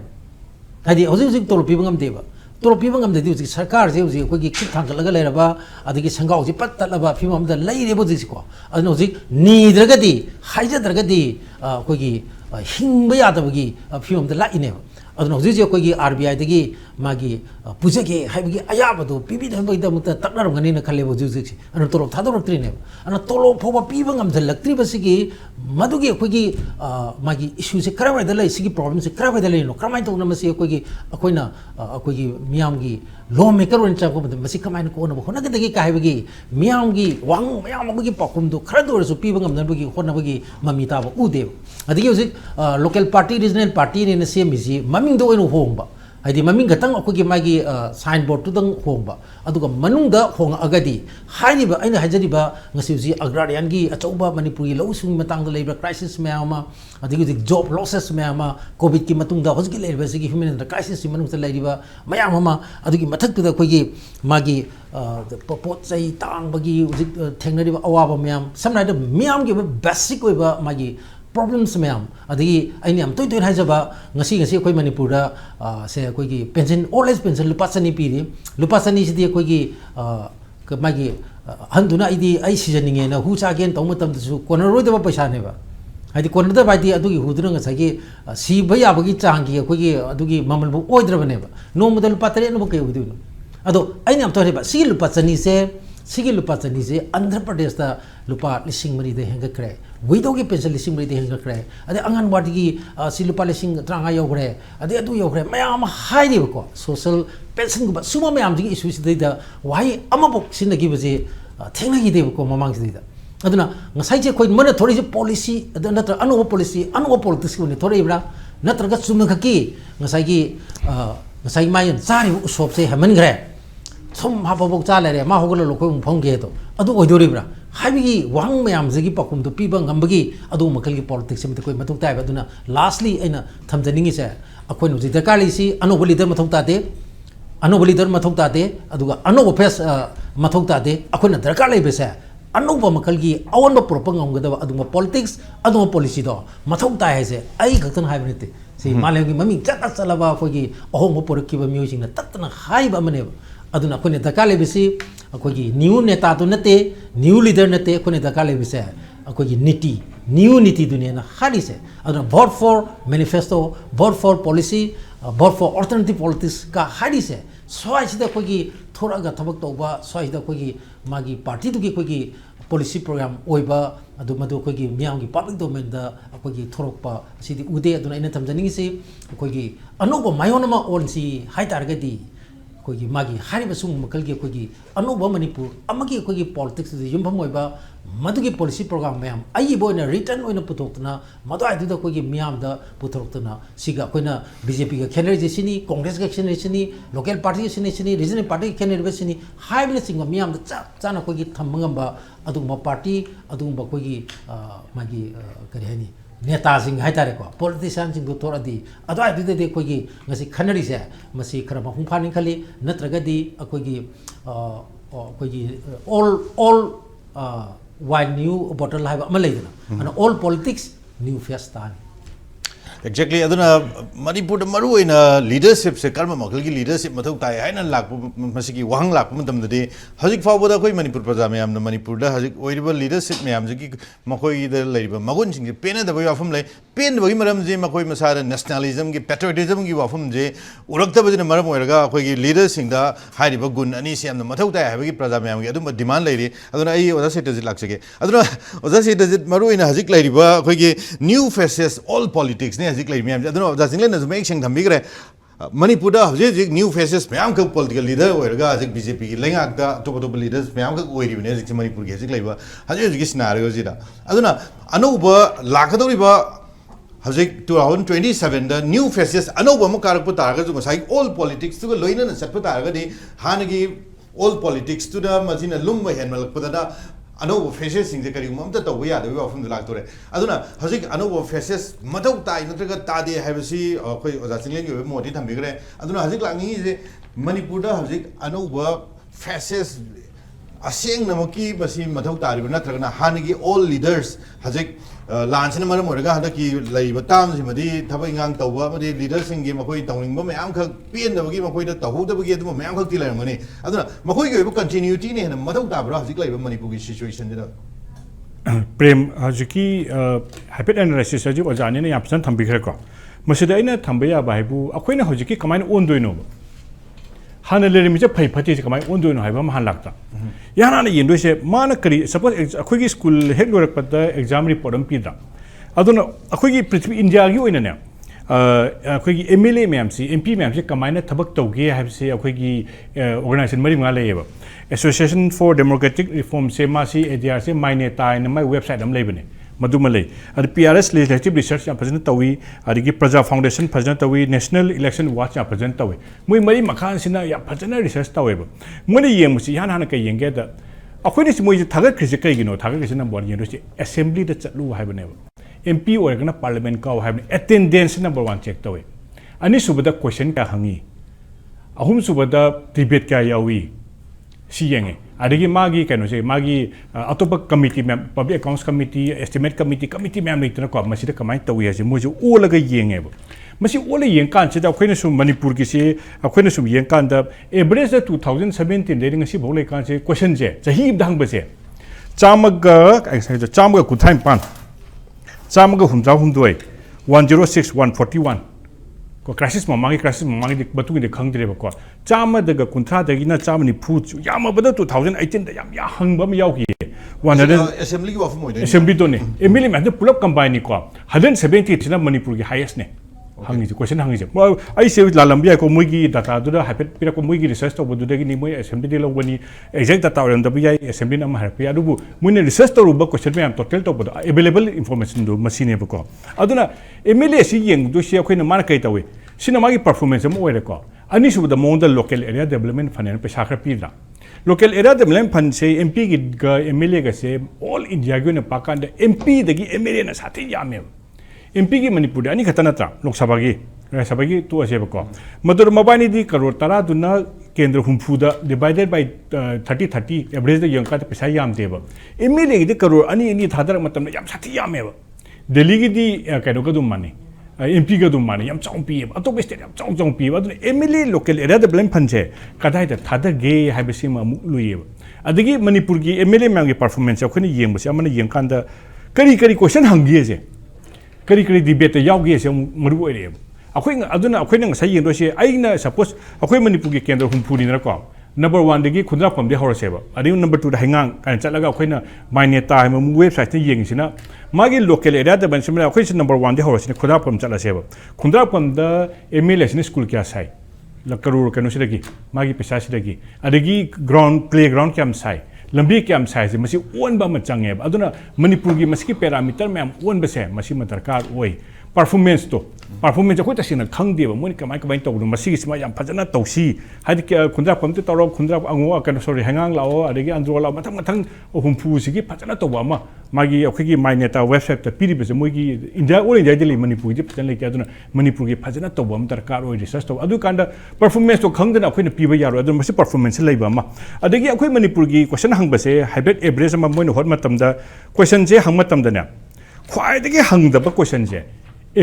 हादी होजिक तोलो पिबा ngमदेबा तोलो पिबा ngमदे होजिक सरकार जे होजिक अखोई खित थांगलगा लेरबा अदगी संगाव जे पत्तलबा फिममदा लैरेबो जिसिको अदुना होजिक नीद्रगदी हाइजद्रगदी अखोई हिंबा यादबगी फिममदा लाइनेबा अदुना होजिक अखोई RBI दगी मागी पुजगे हाइबगी अयाबदो पिबि दमबैदमता तकनरमगनी न खलेबो जुजिक अन तोलो थादोरक्त्रिने अन तोलो फोबा पिबा ngमजलक्त्रिबसिगी मदुगी अखोई मागी इशू से करवायदा लै सिगी प्रॉब्लम से करवायदा लै नो करमाय तौना मसी अखोई मियामगी law maker on chang ko masi kamai ko na hona ga gi kai bagi miam gi wang miam bagi pakum do khara do su pi bangam nan bagi hona bagi mami ta ba u de adigi usi local party regional party ne sem ji maming do eno hong ba haidi maming gatang ko gi magi sign board tu dang hong ba aduga manung da hong agadi haini ba aina hajari ba ngasi ji agrarian gi achauba manipuri lo sung matang da labor crisis me ama adigi job losses me ama covid ki matung da hosgi labor gi human crisis si manung ta lai ba mayam ama adigi mathak tu da ko gi magi pot sai tang bagi thengna ri awaba mayam samna da mayam gi basic oi ba magi problems mayam adigi aini am toy toy hajaba ngasi koi manipur da se koi gi pension old age pension lupa sani piri lupa sani sidi koi gi magi handuna idi ai seasoning na hu cha gen tong matam su corner roi da paisa ne ba hadi corner da bai di adugi huduna ngasa gi si baya bagi changi koi gi adugi mamal bu oidra bane ba no model patre no kai hudu ado aini am toy ba si lupa sani se sigi lupa chani se Andhra Pradesh da lupa lising mari de henga kre widow gi pension lising mari de henga kre ade angan wadi gi si lupa lising tranga yo kre ade adu yo kre mayam hai ni ko social pension gu suma mayam gi issue si da wai amabok sin gi baje thengna gi de ko mamang si da aduna ngasai je koi mana thori je policy adu natra anu policy anu politics ni thori bra natra ga sum khaki ngasai gi ngasai mayan sari usop se haman gre some hababok chale re ma hogolo lokoi phongge to adu oidoribra haibigi wang mayam zegi pakum to piba ngambagi adu makal gi politics me koi matung tai aduna lastly aina thamjaningi se akoi nu jida kali si anu boli der matung ta de anu boli der matung ta de aduga anu face matung ta de akoi na darkar lebe se anu ba makal gi awan ba propang ngam adu politics adu policy do matung ta he se ai gaktan haibnite si malem gi mami chata chalaba koi gi ahom porki ba music na tatna haiba mane aduna kone dakale bisi akogi new neta to nate new leader nate kone dakale bisi akogi new niti dunia na khali se aduna vote for manifesto vote for policy vote for alternative politics ka khali se swai sida kogi thora ga thabak to ba swai da kogi magi party tu ki kogi policy program oiba adu madu kogi miam gi public domain da akogi thorok pa sidi ude aduna ina thamjani se kogi anoba mayonama onsi hai targadi kogi magi hari basung makal gi kogi anuba manipur amagi kogi politics di yumbam oiba madugi policy program mayam ai boina return oina putoktna madu ai da kogi miam da putoktna siga koina bjp ga candidate sini congress ga candidate sini local party sini regional party candidate sini haibne singa miam da chana kogi thammangamba aduma party aduma kogi magi kari hani neta sing hai tare ko politician sing do toradi adu ai de kogi ngasi khanari se masi khara ma hung phani khali natraga di kogi kogi all wine new bottle hai ma leidana and all politics new face tan exactly aduna manipur da maru ina leadership se karma makal gi leadership mathau tai haina lak masigi wang lak matam de hajik fawba da koi manipur praja me amna manipur da hajik oiriba leadership me am gi makoi da leiba magun sing pena da boy afum lai pen bagi maram je makoi masara nationalism gi patriotism gi wafum je urakta bajina maram oiraga koi gi leader sing da hairiba gun ani se amna mathau tai habagi praja me am gi adum demand leiri aduna ai oda set lak sege aduna oda set maru ina hajik leiriba koi gi new faces all politics ne hajik leiri me am aduna oda Chinglen na make sing thambi gre Manipur da hajik new faces me am ka political leader oiraga hajik BJP gi lengak da top leaders me am ka oiri ne hajik Manipur gi hajik leiba hajik gi scenario jida aduna anuba lakadoriba hajik 2027 da new faces anuba mo karak putaraga ju sai all politics tu loina na sat putaraga di hanagi all politics tu da majina lumba henmal putada anuba faces sing kari umam ta taw ya da wa fum lak tore aduna hajik anuba faces madau tai natraga ta de haibasi koi oja Chinglen gi modi thambi gre aduna hajik langi je Manipur da hajik anuba faces aseng namaki basi madau tari natraga hanagi all leaders hajik लांचने मरम ओरगा हदकी lab ताम सिमदी थबक इंगांग तौबा मदि लीडरसिंग गे मखोय तौनिंग मयाम खक पेनदबगी मखोय the तहुदबगी अदुम मयाम खक तिलारमनी अदुना मखोय gay continuity ने हन मदौ ताब्रा हजिक lab Manipur की situation जदा प्रेम हजिकी हाइपेट analysis हजि ओजाने ने यापसन थंबिखरे को मसिदा इना थंबया बाइबु अखोयना हजिकी कमाइन ओनदोइनो हाना लेरिमि जे फै फति कमाइ ओनदोइनो हाइबा मा हालाक्ता याना ने येंदो से माना करी सपोज अखोगी स्कूल हेक लोरक पद एग्जाम रिपोर्ट अम पिदा अदुना अखोगी पृथ्वी इंडिया गी ओइना ने ꯑꯩꯈꯣꯏꯒꯤ MLA ꯃꯌꯥꯝꯁꯤ MP ꯃꯌꯥꯝꯁꯤ ꯀꯃꯥꯏꯅ ꯊꯕꯛ ꯇꯧꯒꯦ ꯍꯥꯏꯕꯁꯤ ꯑꯩꯈꯣꯏꯒꯤ ꯑꯣꯔꯒꯅꯥꯏꯖꯦꯁꯟ ꯃꯔꯤ ꯃꯉꯥ ꯂꯩꯌꯦꯕ ꯑꯦꯁꯣꯁꯤꯌꯦꯁꯟ ꯐꯣꯔ ꯗꯦꯃꯣꯀ꯭ꯔꯦꯇꯤꯛ ꯔꯤꯐꯣꯔꯝꯁꯦ ꯃꯥꯁꯤ ADRꯁꯦ ꯃꯥꯏꯅꯦꯇꯥ ꯍꯥꯏꯅ ꯃꯥꯏ ꯋꯦꯕꯁꯥꯏꯠ ꯑꯃ ꯂꯩꯕꯅꯦ ꯃꯗꯨꯃ ꯂꯩ ꯑꯗꯨ PRS ꯂꯦꯖꯤꯁꯂꯦꯇꯤꯚ ꯔꯤꯁꯔꯆ ꯌꯥꯝ ꯐꯖꯅ ꯇꯧꯏ ꯑꯗꯒꯤ ꯄ꯭ꯔꯖꯥ ꯐꯥꯎꯟꯗꯦꯁꯟ ꯐꯖꯅ ꯇꯧꯏ ꯅꯦꯁꯅꯦꯜ ꯏꯂꯦꯛꯁꯟ ꯋꯥꯆ ꯌꯥꯝ ꯐꯖꯅ ꯇꯧꯏ ꯃꯣꯏ ꯃꯔꯤ ꯃꯈꯥꯁꯤꯅ ꯌꯥꯝ ꯐꯖꯅ ꯔꯤꯁꯔꯆ ꯇꯧꯋꯦꯕ ꯃꯣꯏꯅ ꯌꯦꯡꯕꯁꯤ ꯏꯍꯥꯟ ꯍꯥꯟꯅ ꯀꯩ ꯌꯦꯡꯒꯦꯗ ꯑꯩꯈꯣꯏꯅꯁꯤ ꯃꯣꯏꯁꯦ ꯊꯥꯒꯠꯈ꯭ꯔꯤꯁꯦ ꯀꯩꯒꯤꯅꯣ ꯊꯥꯒꯠꯈ꯭ꯔꯤꯁꯦ ꯅꯝꯕꯔ ꯋꯥꯟ ꯌꯦꯡꯗꯣꯏꯁꯦ ꯑꯦꯁꯦꯝꯕ꯭ꯂꯤꯗ ꯆꯠꯂꯨ ꯍꯥꯏꯕꯅꯦꯕ MP ꯑꯣꯏꯔꯒꯅ ꯄꯥꯔꯂꯤꯌꯥꯃꯦꯟꯠ ꯀꯥꯎ ꯍꯥꯏꯕꯅꯦ ꯑꯦꯇꯦꯟꯗꯦꯟꯁ ꯅꯝꯕꯔ ꯋꯥꯟ ꯆꯦꯛ ꯇꯧꯋꯦ ꯑꯅꯤꯁꯨꯕꯗ ꯀ꯭ꯋꯦꯁꯟ ꯀꯌꯥ ꯍꯪꯉꯤ ꯑꯍꯨꯝꯁꯨꯕꯗ ꯗꯤꯕꯦꯠ ꯀꯌꯥ ꯌꯥꯎꯏ ꯁꯤ ꯌꯦꯡꯉꯦ ꯑꯗꯒꯤ ꯃꯥꯒꯤ ꯀꯩꯅꯣꯁꯦ ꯃꯥꯒꯤ ꯑꯇꯣꯞꯄ ꯀꯃꯤꯇꯤ ꯃꯌꯥꯝ ꯄꯕ꯭ꯂꯤꯛ ꯑꯦꯀꯥꯎꯟꯠꯁ ꯀꯃꯤꯇꯤ ꯑꯦꯁꯇꯤꯃꯦꯠ ꯀꯃꯤꯇꯤ ꯃꯌꯥꯝ ꯂꯩꯇꯅꯀꯣ ꯃꯁꯤꯗ ꯀꯃꯥꯏꯅ ꯇꯧꯏ ꯍꯥꯏꯁꯦ ꯃꯣꯏꯁꯨ ꯑꯣꯜꯂꯒ ꯌꯦꯡꯉꯦꯕ ꯃꯁꯤ ꯑꯣꯜꯂ ꯌꯦꯡꯀꯥꯟꯁꯤꯗ ꯑꯩꯈꯣꯏꯅ ꯁꯨꯝ ꯃꯅꯤꯄꯨꯔꯒꯤꯁꯤ ꯑꯩꯈꯣꯏꯅ ꯁꯨꯝ ꯌꯦꯡꯀꯥꯟꯗ ꯑꯦꯚꯔꯦꯖꯇ 2017ꯗꯩ ꯉꯁꯤꯐꯥꯎ ꯂꯩꯀꯥꯟꯁꯦ ꯀ꯭ꯋꯦꯁꯟꯁꯦ ꯆꯍꯤ ꯑꯃꯗ ꯍꯪꯕꯁꯦ ꯆꯥꯝꯃꯒ ꯀꯨꯟꯊ꯭ꯔꯥ ꯅꯤꯄꯥꯟ ꯆꯥꯝꯃꯒ ꯍꯨꯝꯗ꯭ꯔꯥ ꯍꯨꯝꯗꯣꯏ 106 141 क्राइसिस ममांगी मतुंगदे खंगद्रेबको चामदगा कुंथ्रादगिना चाम निफु यामबदा 2018 याम या हंगबा म यावगी 100 असेंबली की वाफम होइदे असेंबली दोने एमएलए मैन पुलप कंबाइन को 170 सिना मणिपुर की हाईएस्ट ने हंगी क्वेश्चन हंगी आई से लालंबिया को मुगी डाटा दुदा हाइपेट पिरा को मुगी रिसर्च तो बदुदगी नि मोय असेंबली दे लवनी एग्जैक्ट डाटा ओरम दबि याय असेंबली नम हारपे अदुबु मुने रिसर्च तो रुब क्वेश्चन में टोटल तो बद अवेलेबल इंफॉर्मेशन दो मसीने बको अदुना एमएलए सी येंग दो सी अखोइना मार कै तवे सिना मागी परफॉर्मेंस अम ओइरेको अनि सुबद मोंदा लोकल एरिया डेवलपमेंट फंड पैसा खर पीदा लोकल एरिया डेवलपमेंट फंड से एमपी गी एमएलए गा से ऑल इंडिया गी न पाकांड एमपी दगी एमएलए न साथे यामे एमपी की मणिपुर अनी खत नत्र लोकसभा की राज्यसभा की तो असेबको मदुर मबानी दी करोड़ तरा दुना केंद्र हुंफुदा डिवाइडेड बाय 30 एवरेज द यंका पैसा याम देब एमएलए गी करोड़ अनी थादर मतम याम साथी यामेब दिल्ली की दी कैनो का दुम माने एमपी का दुम माने याम चाउ पीब अतोप स्टेट याम चाउ पीब अदु MLA local area development fund से कदाय द थादर गे हाइबसि म मुक लुयेब अदगी मणिपुर की एमएलए मैम की परफॉर्मेंस अखोनी येंबसि अमन येंकांदा करी क्वेश्चन हंगिए जे करी डिबेट यावगे से मरु ओइरे अखोइ अदुना अखोइना ngsai yengdose aina suppose अखोइ Manipur की केंद्र हुंफुनी नको नंबर 1 दगी खुद्राफम दे हरसेबा अदि नंबर 2 दा हाइंगांग कान चलगा अखोइना माइनेता हाइम वेबसाइट ने येंगिसिना मागी लोकल एरिया दा बनसिमना अखोइ नंबर 1 दे हरसिना खुद्राफम चलासेबा खुद्राफम दा एमएलए सिने स्कूल क्या साइ लकरूर कनो सिदगी मागी पैसा सिदगी अदगी ग्राउंड प्लेग्राउंड क्याम साइ लंबी क्याम साइज मसी ओनबा म चंगेब अदुना मणिपुर की मसी पैरामीटर मैम ओनबसे मसी म दरकार ओइ परफॉर्मेंस तो परफॉर्मेंस अखोइ तसिना खंगदेब मोनि कमाई तौदो मसी सिमा याम फजना तौसी हादि खुंद्रा पमते तौरो खुंद्रा अंगो कनो सॉरी हंगांग लाओ अदगी अंद्रो लाओ मथंग हुंफु सिगी फजना तौबा मा मागी अखोइगी माइनेता वेबसाइट त पिरिबसे मोइगी इंडिया ओल इंडिया दिली मणिपुर जी फजना लेके अदुना मणिपुर की फजना तौबा म दरकार ओइ रिसर्च तौ अदु कांदा परफॉर्मेंस तो खंगदना अखोइना पिबा यारो अदु मसी परफॉर्मेंस लेबा मा अदगी अखोइ मणिपुर की क्वेश्चन हंगबसे हाइब्रिड एवरेज म मोइनो होत मतमदा क्वेश्चन जे हंग मतमदना ख्वाइदगी हंगदबा क्वेश्चन जे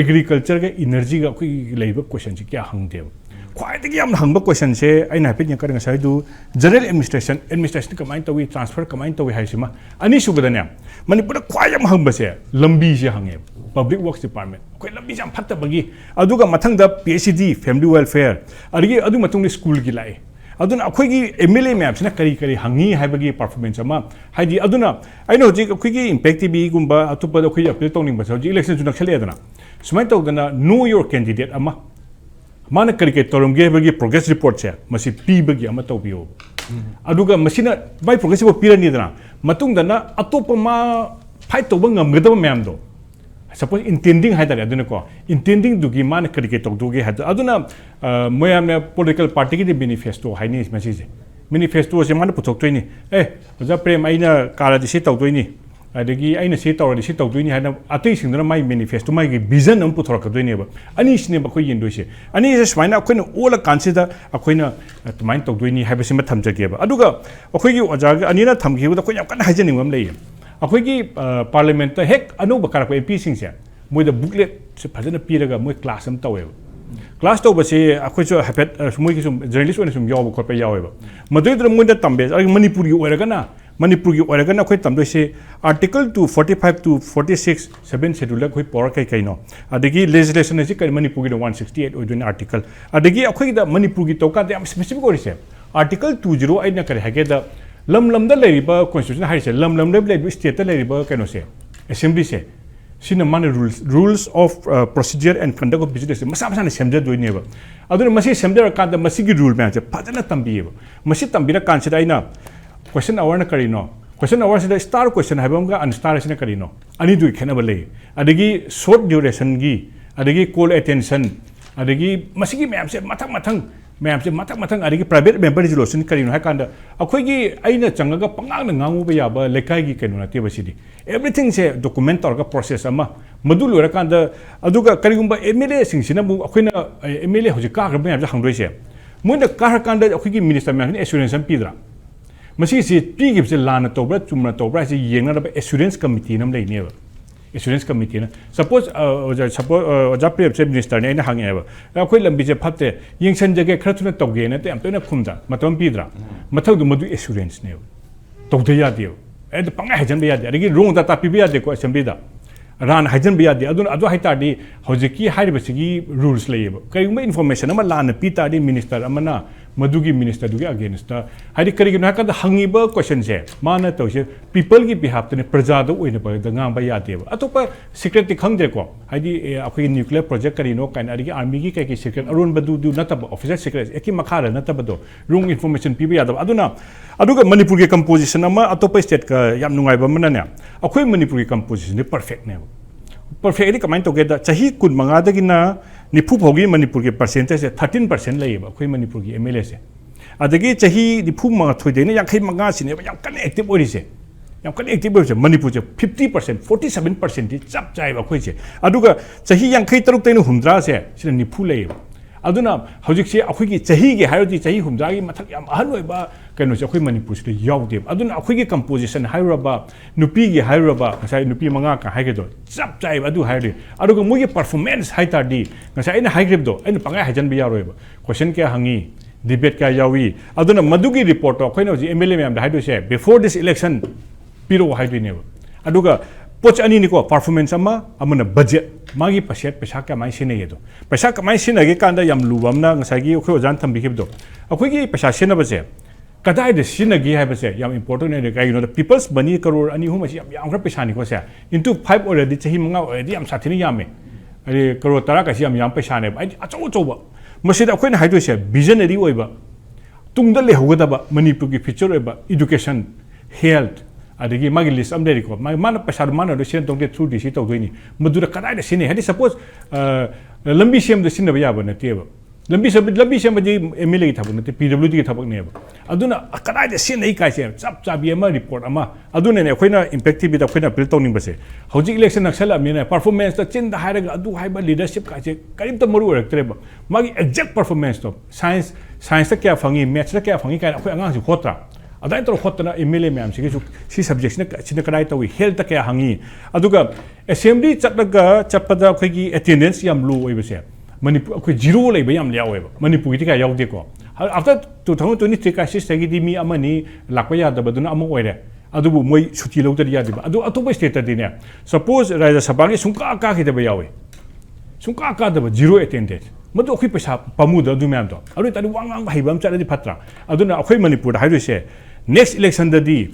एग्रीकल्चर का एनर्जी का कोई लेबा क्वेश्चन से क्या हंगदेब ख्वाइदगी याम हंगबा क्वेश्चन से आइना हाइपेट यंकर ngसाइदु जनरल एडमिनिस्ट्रेशन कमाइन तवी ट्रांसफर कमाइन तवी हाइसिमा अनि सुबदने मणिपुर ख्वाइ याम हंगबसे लंबी से हंगे पब्लिक वर्क्स डिपार्टमेंट कोई लंबी याम फत्तबगी अदुगा मथंगदा पीएचडी फैमिली वेलफेयर अदगी अदु मतुंग स्कूल की लाए अदुना अखोइगी एमएलए मैप्सना करी हंगी हाइबगी परफॉर्मेंस अमा हाइदि अदुना आइनो होजि अखोइगी इंपैक्ट टीवी गुंबा अतुपा अखोइ अपील तौनिंग बस होजि इलेक्शन चुनाव खलेदना सुमाइ तौदना नो योर कैंडिडेट अमा माना करी तौरमगे हाइबगी प्रोग्रेस रिपोर्ट से मसी पीबगी अमा तौबियो अदुगा मसिना बाय प्रोग्रेस रिपोर्ट पीरनिदना मतुंगदना अतोपा मा फाइट तौबा ngamgdaba मैमदो सपोज इंटेंडिंग है अदुना को इंटेंडिंग दुगी मान करी तौदोगे है अदुना मोयामने पॉलिटिकल पार्टी की मैनिफेस्टो हाइने मसीजे मैनिफेस्टो से मान पुथोक्तोइनी ओजा प्रेम आइना कारादि से तौदोइनी अदगी आइना से तौरदि से तौदोइनी हाइना अतै सिंगदना माइ मैनिफेस्टो माइ विजन अम पुथोरकदोइनेबा अनि सिनेबा खो येंदोइसे अनि से समाइना अखोइना ओला कानसिदा अखोइना तुमाइन तौदोइनी हाइबसे म थमजगेबा अदुगा अखोइगी ओजागा अनिना थमगिबदा अखोइ याम कन हाइजनिंगम लेय अखोइगी पार्लियामेंट हेक अनौब कारक एमपी सिंगसे मोइद बुकलेट से फजन पीरगा मोइ क्लास अम तौवेब क्लास तौबसे अखोइसो हाइफेट मोइगी सुम जर्नलिस्ट ओइना सुम याव खोप यावेब मदुइद्र मोइद तंबे मणिपुर की ओइरगना अखोइ तंदोइसे आर्टिकल 245 to 46 7 शेड्यूल अखोइ पावर कइनो अदगी लेजिस्लेशन अछि कै मणिपुर की 168 ओइदुन आर्टिकल अदगी अखोइ द मणिपुर की तौका याम स्पेसिफिक ओरिसे आर्टिकल 20 आइना करे हागेदा लम लमदा लेरिबा कॉन्स्टिट्यूशन हाइसे लम लमदा लेरिबा स्टेट लेरिबा कैनो से असेंबली से sina mana rules of procedure and conduct of business masa masa na semja doi neba aduna masi semja ka da masi gi rule ma je phajana tambi ba masi tambira kan sida ina question hour na kari no question hour sida star question habam ga unstar sina kari no ani dui khena ba le adigi short duration gi adigi call attention adigi masi gi ma'am se mathang ma'am से मथक मथक अरे private member resolution करीनो है कांदा अखोगी आइना चंगागा पंगांग ना ngangu ba yaba lekai gi kaino na te basidi everything se document torga process ama madu lora kanda aduga karigumba MLA singsina bu akhina MLA hoji ka ga ba hangdoi se moina ka kanda akhigi minister man assurance pidra masi si pi gi se lana tobra chumna tobra se yengna ba assurance committee nam lei ne assurance committee na suppose Prem se minister ne na hangi ba akhoi lambi je phatte yengsan jage khara thuna tawge na te am to na khumda matam pidra mathau du madu assurance ne tawde ya de ed panga hajan be ya de agi wrong data pi be ya de ko assembly da ran hajan be ya de adu haita di hojiki hairi basigi rules lei ba kai information ama lana pi ta di minister amana madugi minister dugi against ta hari kari na ka hangi ba question se mana to se people gi behalf ne praja do oina ba da ngam ba ya de ba atopa secret ti khang de ko hadi akoi nuclear project kari no kan ari army gi kai secret arun ba du na ta officer secret eki makhara na ta ba do wrong information pi ba ya da aduna aduga manipur gi composition ama atopa state ka yam nungai ba mana ne akoi manipur gi composition ne perfect ne perfect comment to get da chahi kun manga da gi na nipu phogi manipur ke percentage 13% laiba khoi manipur ki MLA se adagi chahi nipu manga thoi de ne yang khai manga sine yang kan active ori se yang kan active ori se manipur je 50% 47% ti chap chai ba khoi se aduga chahi yang khai taruk te ne humdra se sine nipu laiba aduna hojik se akhoi ki chahi ge hayodi chahi humdra gi mathak yam ahan oi ba kaino se akhoi manipur se yaw de aduna akhoi ki composition hairaba nupi gi hairaba sai nupi manga ka haige do chap chai ba du haire aduga mo gi performance haita di ngasai ina haigrib do ina pangai hajan bi yaroi ba question ke hangi debate ka yawi aduna madugi report to khoina ji MLA mem da haido se before this election piro haido ne ba aduga poch ani ni ko performance ama amana budget magi paset pesa ka mai sine ye do pesa ka mai sine ge kanda yam lubam na ngasai gi khoi ojan tham bi khib do akhoi gi pesa sine ba se kadai de sine gi hai ba se yam important ne kai the people's money crore ani huma si yam khra pesa ni ko se into 5 already chahi manga already yam sathini yame ari crore tara ka si yam pesa ne ai achau chau ba masida akhoi na haido se visionary oi ba tungda le hogada ba manipur gi future oi ba education health adagi magi list am deri ko mana pasar mana do sen tongte through dc to doini madura kadai da sine hadi suppose lambi sem da sinna ba ba na teba lambi sem ji MLA gi thabuk na te PWD gi thabuk ne ba aduna kadai da sine ai kai se chap chabi ama report ama aduna ne khoina impact bi da khoina appeal tawning ba se hoji election naksala mi na performance ta chin da hairaga adu haiba leadership ka se karim ta maru raktre ba magi exact performance to science ta kya fangi maths ta kya fangi kai khoi angang si khotra adai to khotna MLA myam si subject na kadai tawi health ta kya hangi aduga assembly chatlaga chapada khoi gi attendance yam low oi ba se manipur khoi zero lei ba yam liaw oi ba manipur ti ka yaw de ko after 2023 crisis tagi di mi amani lakwa ya da baduna among oire adubu moi suti lo ta ya di ba adu atoba state ta di ne suppose raja sabha gi sungka ka ki da ba yawe sungka ka da ba zero attendance madu khoi pesa pamu da du myam to adu ta wangang ba hibam cha di phatra aduna khoi manipur da haidu se next election da di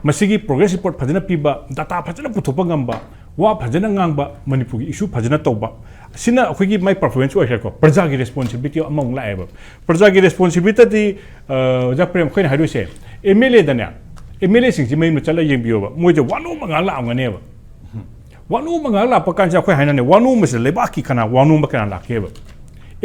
masigi progress report phajana piba data phajana puthopa ngamba wa phajana ngangba manipur gi issue phajana tawba sina akhoi gi my performance oi ko praja gi responsibility among la eba praja gi responsibility di ja prem khoi haidu se MLA da ne MLA sing ji mai no chala yeng biyo ba moi je wanu manga la ngane ba wanu manga la pa kan ja khoi haina ne wanu mis le ba ki kana wanu ma kana la ke ba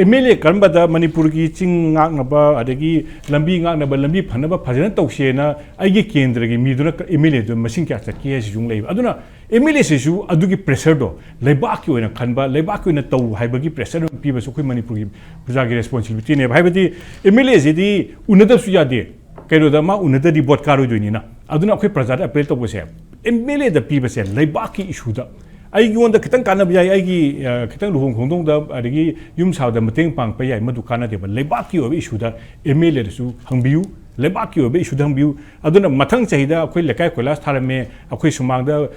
MLA karamba da manipur gi ching ngak na ba adagi lambi ngak na ba lambi phana ba phajana tawse na aigi kendra gi mi duna MLA do machine kya cha ke jung lei aduna MLA se ju adugi pressure do leiba ki oina khanba leiba ki oina taw haiba gi pressure pi ba su khoi manipur gi praja gi responsibility ne bhai badi MLA je di unada su ya de kairo da ma unada di bot karo joini na aduna khoi praja da appeal to bo se MLA da pi ba se leiba ki issue da ai gi wonda kitang kana ba ai gi kitang luhong khongdong da adagi yum saw da mateng pang pa yai madu kana de ba leiba ki obi issue da MLA da su hangbiu leiba ki obi issue da hangbiu aduna mathang chahida khoi lekai kolas tharame akhoi sumang da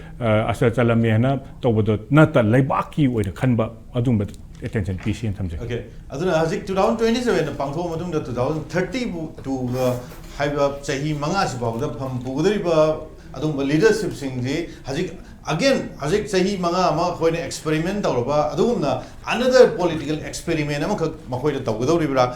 asa chalame na tobodo na ta leiba ki oi da khanba adum ba attention PCN thamje okay aduna hazik 2027 na pangtho madung da 2030 bu to haiba chahi manga si ba da pham bugdari ba adum leadership sing je hazik again hajik sahi manga ama khoina experiment tawraba adugumna another political experiment ama khak makhoida tawgadoribra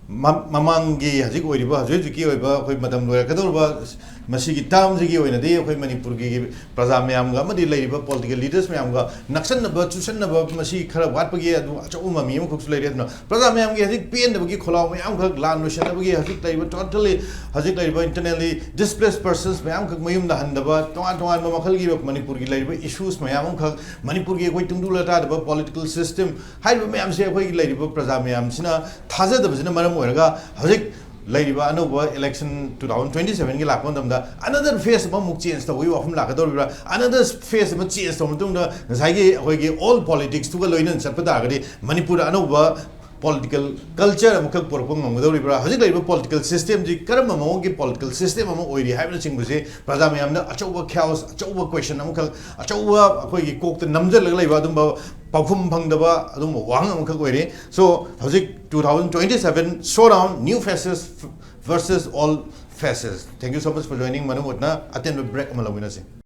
mamangi hajik oiriba hajiki oiba khoi madam loya kadorba masigi tam jigi oina de khoi manipur gi praja mayam ga madi leiba political leaders mayam ga naksan ba chusan ba masi khara wat pagi adu achau ma mi khuk sulai redna praja mayam gi hajik pen da gi khola mayam khak lan no shan ba gi hajik leiba totally hajik leiba internally displaced persons mayam khak mayum da han da ba tongan tongan ma makhal gi manipur gi leiba issues mayam khak manipur gi khoi tungdula ta da political system hai ba mayam se khoi leiba praja mayam sina thaja da bajina maram oiraga hajik Ladiba Anova election 2027 ki lakon damda another phase ma muk change ta wi wafum lakador another phase ma change ta mutung da sai gi hoi gi all politics tu ga loinan chat pada gadi Manipur anova political culture am khak porpong ngam dori bra hajik laiba political system ji karam ma gi political system am oi ri haibna ching buse praja mayam na achauba chaos achauba question am khak achauba khoi gi kok ta namjal laiba dum ba paufum phangdaba adum wang am khak oi ri so hajik 2027 showdown new faces versus all faces. Thank you so much for joining Manung HUTNA. Attend the break amalawina se.